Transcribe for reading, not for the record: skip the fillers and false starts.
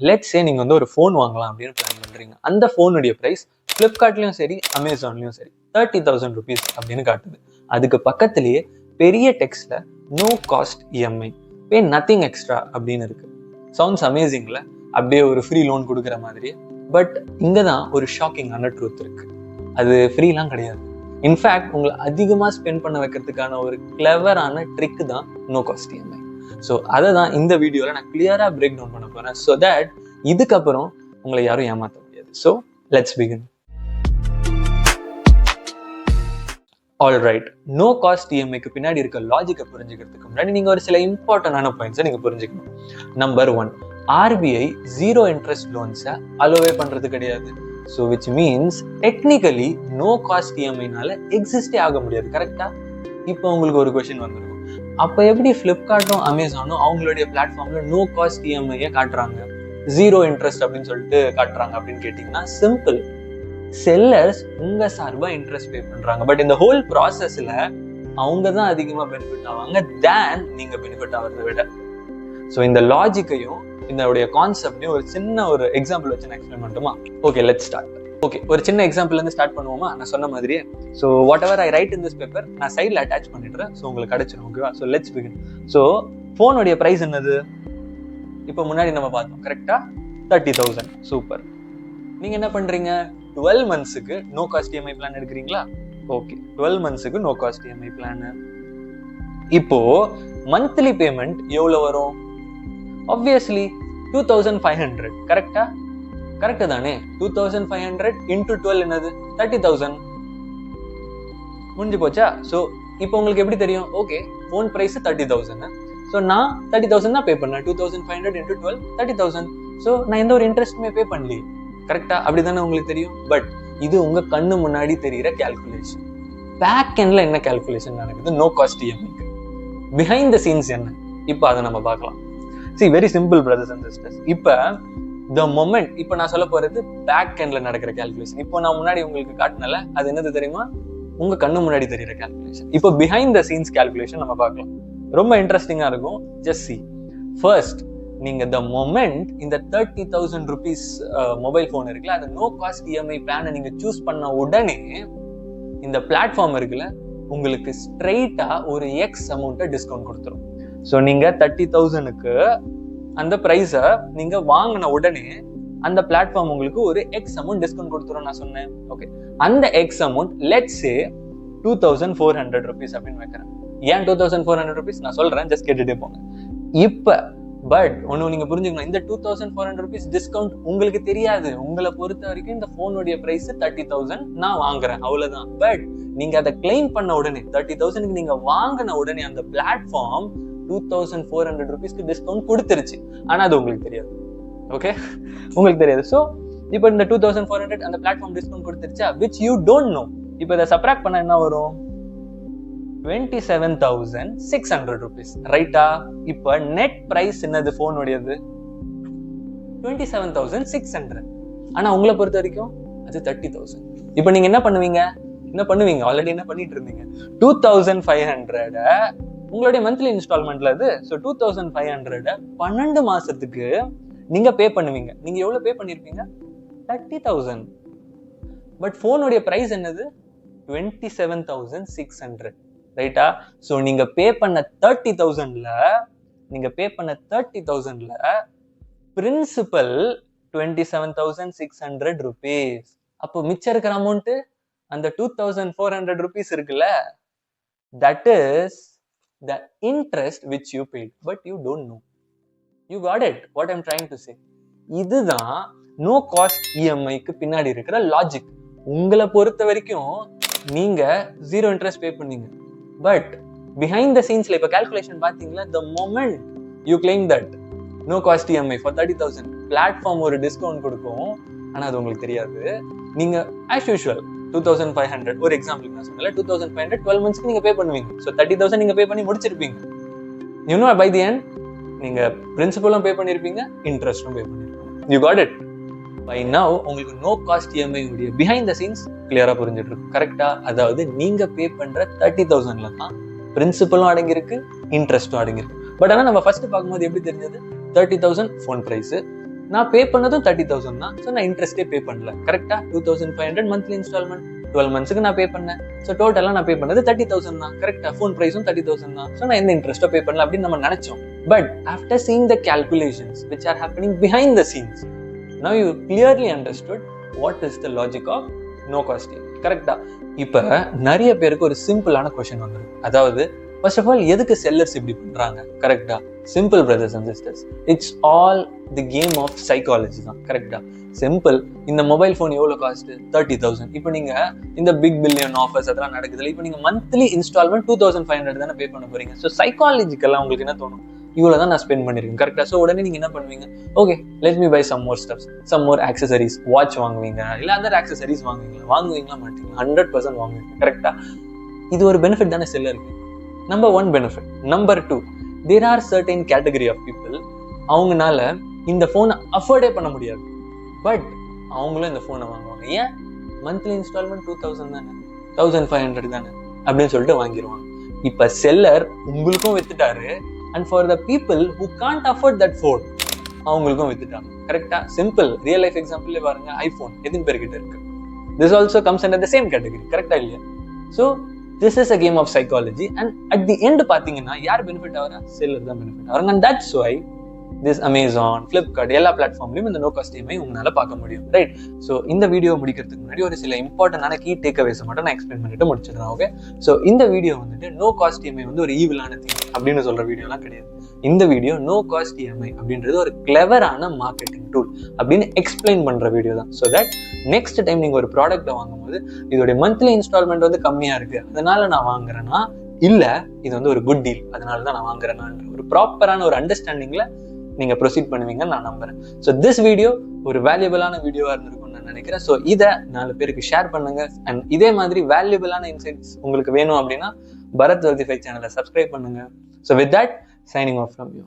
Let's say நீங்கள் வந்து ஒரு ஃபோன் வாங்கலாம் அப்படின்னு பிளான் பண்ணுறீங்க. அந்த ஃபோனுடைய ப்ரைஸ் ஃப்ளிப்கார்ட்லேயும் சரி அமேசான்லேயும் சரி 30,000 rupees அப்படின்னு காட்டுது. அதுக்கு பக்கத்துலேயே பெரிய டெக்ஸ்ட்டில் நோ காஸ்ட் இஎம்ஐ, பே நத்திங் எக்ஸ்ட்ரா அப்படின்னு இருக்கு. சவுண்ட்ஸ் அமேசிங்ல, அப்படியே ஒரு ஃப்ரீ லோன் கொடுக்குற மாதிரி. பட் இங்கே தான் ஒரு ஷாக்கிங்கான ட்ரூத் இருக்கு. அது ஃப்ரீலாம் கிடையாது. இன்ஃபேக்ட் உங்களை அதிகமாக ஸ்பெண்ட் பண்ண வைக்கிறதுக்கான ஒரு கிளவரான ட்ரிக் தான் நோ காஸ்ட் இஎம்ஐ. ஸோ அதை தான் இந்த வீடியோவில் நான் கிளியராக பிரேக் டவுன் பண்ண போகிறேன். ஸோ தட் இதுக்கப்புறம் உங்களை யாரும் ஏமாற்ற முடியாது. So let's begin. Alright, no cost இஎம்ஐக்கு பின்னாடி இருக்க லாஜிக்கை புரிஞ்சுக்கிறதுக்கு முன்னாடி நீங்கள் ஒரு சில இம்பார்ட்டன்டான பாயிண்ட்ஸை நீங்கள் புரிஞ்சுக்கணும். நம்பர் 1, RBI 0 இன்ட்ரெஸ்ட் லோன்ஸை அலோவே பண்ணுறது கிடையாது. So which means technically no cost இஎம்ஐனால எக்ஸிஸ்டே ஆக முடியாது. கரெக்டா? இப்போ உங்களுக்கு ஒரு கொஸ்டின் வந்துருக்கும், அப்போ எப்படி ஃப்ளிப்கார்ட்டும் அமேசானும் அவங்களுடைய பிளாட்ஃபார்ம்ல நோ காஸ்ட் இஎம்ஐயை காட்டுறாங்க, 0 இன்ட்ரெஸ்ட் அப்படின்னு சொல்லிட்டு காட்டுறாங்க அப்படின்னு கேட்டிங்கன்னா சிம்பிள். செல்லர்ஸ் உங்க சார்பா இன்ட்ரெஸ்ட் பே பண்றாங்க. பட் இந்த ஹோல் ப்ராசஸ்ல அவங்க தான் அதிகமா பெனிஃபிட் ஆவாங்க தேன் நீங்க பெனிஃபிட் ஆகிறத விட. ஸோ இந்த லாஜிக்கையும் இதோடைய கான்செப்டையும் ஒரு சின்ன ஒரு எக்ஸாம்பிள் வச்சு நான் எக்ஸ்பிளைன் பண்ணட்டுமா? Okay, let's start. ஓகே, ஒரு சின்ன எக்ஸாம்பிள்ல இருந்து ஸ்டார்ட் பண்ணுவோமா? நான் சொன்ன மாதிரியே. So whatever I write in this paper நான் சைடில் அட்டாச் பண்ணிடுறேன். ஸோ உங்களுக்கு கிடைச்சிடும். ஓகேவா? So let's begin. ஸோ ஃபோனுடைய ப்ரைஸ் என்னது? இப்போ முன்னாடி நம்ம பார்த்தோம், கரெக்டா? 30,000. சூப்பர். நீங்க என்ன பண்றீங்க? 12 monthsக்கு நோ காஸ்ட் இஎம்ஐ பிளான் எடுக்கிறீங்களா? ஓகே, 12 monthsக்கு நோ காஸ்ட் இஎம்ஐ பிளான். இப்போ மந்த்லி பேமெண்ட் எவ்வளவு வரும்? ஆப்வியஸ்லி 2,500. கரெக்டா? கரெக்ட் தானே? 2,500 into 12 என்னது? 30,000. முடிஞ்சு போச்சா? ஸோ இப்போ உங்களுக்கு எப்படி தெரியும்? Okay, phone price 30,000. ஸோ நான் 30,000 தான் பே பண்ணேன். 2,500 into 12 30,000. ஸோ நான் எந்த ஒரு இன்ட்ரெஸ்ட்டுமே பே பண்ணலையே. கரெக்டா? அப்படிதானே உங்களுக்கு தெரியும். பட் இது உங்க கண்ணு முன்னாடி தெரிகிற கேல்குலேஷன். பேக் எண்ட்ல என்ன கேல்குலேஷன் நடக்குது நோ காஸ்ட் இஎம்ஐக்கு? பிஹைண்ட் த சீன்ஸ் என்ன? இப்போ அதை நம்ம பார்க்கலாம். See, very simple brothers and sisters. இப்போ the moment, இப்போ நான் சொல்ல போறது பேக் எண்ட்ல நடக்கிற கேல்குலேஷன். இப்போ நான் முன்னாடி உங்களுக்கு காட்டினால அது என்னது தெரியுமா? உங்க கண்ணு முன்னாடி தெரிகிற கேல்குலேஷன். இப்போ பிஹைண்ட் த சீன்ஸ் கேல்குலேஷன் நம்ம பார்க்கலாம். ரொம்ப இன்ட்ரெஸ்டிங்கா இருக்கும். Just see. ஃபர்ஸ்ட், நீங்க த மொமெண்ட் இந்த 30,000 rupees மொபைல் போன் இருக்குல்ல, அந்த நோ காஸ்ட் இஎம்ஐ பிளானை நீங்க சூஸ் பண்ண உடனே இந்த பிளாட்ஃபார்ம் இருக்குல்ல, உங்களுக்கு ஸ்ட்ரெயிட்டா ஒரு எக்ஸ் அமௌண்ட்டை டிஸ்கவுண்ட் கொடுத்துரும். ஸோ நீங்க 30,000க்கு அந்த ப்ரைஸை நீங்க வாங்கின உடனே அந்த பிளாட்ஃபார்ம் உங்களுக்கு ஒரு எக்ஸ் அமௌண்ட் டிஸ்கவுண்ட் கொடுத்துரும் நான் சொன்னேன். ஓகே, அந்த X amount let's say 2,400 rupees அப்படின்னு வைக்கிறேன். ஏன் 2,400 rupees நான் சொல்றேன், ஜஸ்ட் கேட்டுட்டே போங்க. இப்ப பட் ஒன்னு நீங்க புரிஞ்சுக்கணும், இந்த 2,400 rupees டிஸ்கவுண்ட் உங்களுக்கு தெரியாது. உங்களை பொறுத்த வரைக்கும் இந்த போனுடைய பிரைஸ் 30,000 நான் வாங்குறேன், அவ்வளவுதான். பட் நீங்க அதை கிளைம் பண்ண உடனே 30,000க்கு நீங்க வாங்கின உடனே அந்த பிளாட்ஃபார்ம் 2,400 rupeesக்கு டிஸ்கவுண்ட் கொடுத்துருச்சு. ஆனா அது உங்களுக்கு தெரியாது. ஓகே, உங்களுக்கு தெரியாது. ஸோ இப்போ இந்த 2,400 அந்த பிளாட்ஃபார்ம் டிஸ்கவுண்ட் கொடுத்துருச்சா, விச் யூ டோன்ட் நோ. இப்போ இதை சப்ராக்ட் பண்ண என்ன வரும்? 27,600 rupees. ரைட்டா? இப்போ நெட் பிரைஸ் என்னது போனுடையது? 27,600. ஆனா உங்களை பொறுத்த வரைக்கும் அது 30,000. இப்போ நீங்க என்ன பண்ணுவீங்க? ஆல்ரெடி என்ன பண்ணிட்டு இருந்தீங்க? 2,500 உங்களுடைய மந்த்லி இன்ஸ்டால்மெண்ட்ல அது. ஸோ 2,500 12 மாசத்துக்கு நீங்க பே பண்ணுவீங்க. நீங்க எவ்வளவு பே பண்ணிருப்பீங்க? 30,000. பட் போனுடைய பிரைஸ் என்னது? 27,600. ரைட்டா? ஸோ நீங்க பே பண்ண 30,000ல பிரின்சிபல் 27,600 rupees. அப்போ மிச்சம் இருக்கிற அமௌண்ட் அந்த 2,400 rupees இருக்குல்ல, that is the interest which you paid, but you don't know. You got it? What I'm trying to say. இதுதான் நோ காஸ்ட் இஎம்ஐக்கு பின்னாடி இருக்கிற லாஜிக். உங்களை பொறுத்த வரைக்கும் நீங்க 0 இன்ட்ரெஸ்ட் பே பண்ணீங்க. பட் பிஹைண்ட் த சீன்ஸ்ல இப்ப கால்குலேஷன் பாத்தீங்களா, the moment you claim that no cost EMI for 30,000 platform ஒரு டிஸ்கவுண்ட் கொடுக்கும். ஆனா அது உங்களுக்கு தெரியாது. நீங்க as usual 2,500 ஒரு எக்ஸாம்பிள் நான் சொன்னல, 2,500 12 monthsக்கு நீங்க பே பண்ணுவீங்க. ஸோ 30,000 நீங்க பே பண்ணி முடிச்சிருப்பீங்க. You know by the end நீங்க பிரின்சிபலும் பே பண்ணிருப்பீங்க, இன்ட்ரெஸ்டும் பே பண்ணிருப்பீங்க. You got it? By now உங்களுக்கு நோ காஸ்ட் இஎம்ஐ உடைய பிஹைண்ட் த சீன்ஸ் கிளியரா புரிஞ்சுட்டு இருக்கு. கரெக்டா? அதாவது நீங்க பே பண்ற 30,000ல தான் பிரின்சிபலும் அடங்கியிருக்கு, இன்ட்ரெஸ்டும் அடங்கியிருக்கு. பட் ஆனா நம்ம ஃபர்ஸ்ட் பார்க்கும்போது எப்படி தெரிஞ்சது? 30,000 ஃபோன் பிரைஸ், நான் பே பண்ணதும் 30,000 தான். ஸோ நான் இன்ட்ரெஸ்டே பே பண்ணல. கரெக்டா 2,500 மந்த்லி இன்ஸ்டால்மெண்ட் 12 மந்த்ஸ்க்கு நான் பே பண்ணேன். ஸோ டோட்டலாக நான் பே பண்ணது 30,000 தான். கரெக்டா ஃபோன் ப்ரைஸும் 30,000 தான். ஸோ நான் எந்த இன்ட்ரெஸ்ட்டோ பே பண்ணல அப்படின்னு நம்ம நினைச்சோம். But after seeing the calculations which are happening behind the scenes, now you clearly understood what is the logic of no cost EMI. கரெக்டா? இப்போ நிறைய பேருக்கு ஒரு சிம்பிளான கொஸ்டின் வந்துடும். அதாவது ஃபர்ஸ்ட் ஆஃப் ஆல் எதுக்கு செல்லர்ஸ் இப்படி பண்றாங்க? கரெக்டா? Simple brothers and sisters, it's all the game of psychology தான். கரெக்டா? சிம்பிள். இந்த மொபைல் ஃபோன் எவ்வளோ காஸ்ட்? 30,000. இப்போ நீங்க இந்த பிக் பில்லியன் ஆஃபர்ஸ் அதெல்லாம் நடக்குதுல, இப்போ நீங்க மந்த்லி இன்ஸ்டால்மெண்ட் 2,500 தானே பே பண்ண போறீங்க. ஸோ சைக்காலஜிக்கெல்லாம் உங்களுக்கு என்ன தோணும்? இவ்வளோ தான் நான் ஸ்பெண்ட் பண்ணிருக்கேன். கரெக்டா? ஸோ உடனே நீங்க என்ன பண்ணுவீங்க? Okay, let me buy some more stuffs, some more accessories, watch வாங்குவீங்க, இல்லை அதர் ஆக்சசரிஸ் வாங்குவீங்களா மாட்டீங்க? 100% வாங்குவீங்க. கரெக்டா? இது ஒரு பெனிஃபிட் தானே செல்லருக்கு. Number 1 benefit. Number 2, there are certain category of people, அவங்கனால இந்த ஃபோனை அஃபோர்டே பண்ண முடியாது, பட் அவங்களும் இந்த ஃபோனை வாங்குவாங்க. ஏன்? மந்த்லி இன்ஸ்டால்மெண்ட் 2,000 தானே, 1,500 தானே அப்படின்னு சொல்லிட்டு வாங்கிடுவாங்க. இப்போ செல்லர் உங்களுக்கும் வித்துட்டாரு, and for the people who can't afford that phone, அவங்களுக்கும் வித்துட்டாங்க. கரெக்டா? சிம்பிள். ரியல் லைஃப் எக்ஸாம்பிள்ல பாருங்க, ஐபோன் எத்தனை பேர்கிட்ட இருக்கு? this also comes under the same category. கரெக்டா இல்லையா? So this is a game of psychology, and at the end பாத்தீங்கன்னா யார் பெனிஃபிட் ஆகிறா? செல்லர் தான் பெனிஃபிட் ஆகிறாங்க. and that's why this Amazon, Flipkart எல்லா பிளாட்ஃபார்ம்லயும் இந்த நோ காஸ்ட் EMI உங்களால பார்க்க முடியும். ரைட்? ஸோ இந்த வீடியோ முடிக்கிறதுக்கு முன்னாடி ஒரு சில இம்பார்ட்டன்டான கீ டேக்அவேஸ் மட்டும் நான் எக்ஸ்பிளைன் பண்ணிட்டு முடிச்சிடுறேன். ஓகே? ஸோ இந்த வீடியோ வந்துட்டு நோ காஸ்ட் EMI வந்து ஒரு ஈவிலான திங் அப்படின்னு சொல்ற வீடியோலாம் கிடையாது. இந்த வீடியோ நோ காஸ்ட் EMI அப்படின்றது ஒரு கிளவரான மார்க்கெட்டிங் டூல் அப்படின்னு எக்ஸ்பிளைன் பண்ற வீடியோ தான். ஸோ தட் நெக்ஸ்ட் டைம் நீங்க ஒரு ப்ராடக்ட்டை வாங்கும்போது இதோட மந்த்லி இன்ஸ்டால்மெண்ட் வந்து கம்மியா இருக்கு, அதனால நான் வாங்குறேன்னா, இல்ல இது வந்து ஒரு குட் டீல் அதனால தான் நான் வாங்குறேன்னான்ற ஒரு ப்ராப்பரான ஒரு அண்டர்ஸ்டாண்டிங்ல நீங்க ப்ரொசீட் பண்ணுவீங்கன்னு நான் நம்புறேன். ஸோ திஸ் வீடியோ ஒரு வேல்யூபிளான வீடியோவா இருந்திருக்கும்னு நான் நினைக்கிறேன். ஸோ இதை 4 பேருக்கு ஷேர் பண்ணுங்க. அண்ட் இதே மாதிரி வேல்யூபிளான இன்சைட்ஸ் உங்களுக்கு வேணும் அப்படின்னா பரத் 35 சேனலை சப்ஸ்கிரைப் பண்ணுங்க. So with that, signing off from you.